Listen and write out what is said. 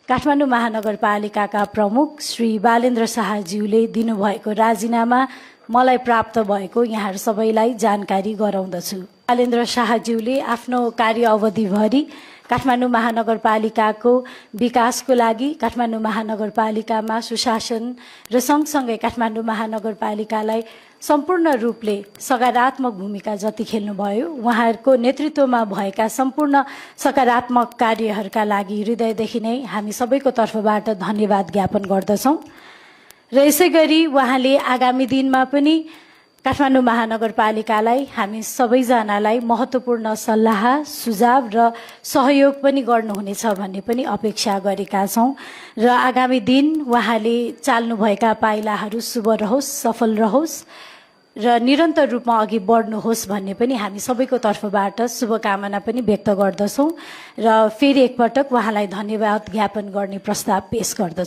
काठमाडौँ महानगरपालिकाका प्रमुख श्री बालेन्द्र शाहज्यूले दिनुभएको राजीनामा मलाई प्राप्त भएको यहाँहरू सबैलाई जानकारी गराउँदछु। बालेन्द्र शाहज्यूले आफ्नो कार्य अवधिभरि काठमाडौँ महानगरपालिकाको विकासको लागि काठमाडौँ महानगरपालिकामा सुशासन र सँगसँगै काठमाडौँ महानगरपालिकालाई सम्पूर्ण रूपले सकारात्मक भूमिका जति खेल्नुभयो, उहाँहरूको नेतृत्वमा भएका सम्पूर्ण सकारात्मक कार्यहरूका लागि हृदयदेखि नै हामी सबैको तर्फबाट धन्यवाद ज्ञापन गर्दछौँ। र यसैगरी उहाँले आगामी दिनमा पनि काठमाडौँ महानगरपालिकालाई हामी सबैजनालाई महत्त्वपूर्ण सल्लाह सुझाव र सहयोग पनि गर्नुहुनेछ भन्ने पनि अपेक्षा गरेका छौँ र आगामी दिन उहाँले चाल्नुभएका पाइलाहरू शुभ रहोस्, सफल रहोस् र निरन्तर रूपमा अघि बढ्नुहोस् भन्ने पनि हामी सबैको तर्फबाट शुभकामना पनि व्यक्त गर्दछौँ र फेरि एकपटक उहाँलाई धन्यवाद ज्ञापन गर्ने प्रस्ताव पेश गर्दछौँ।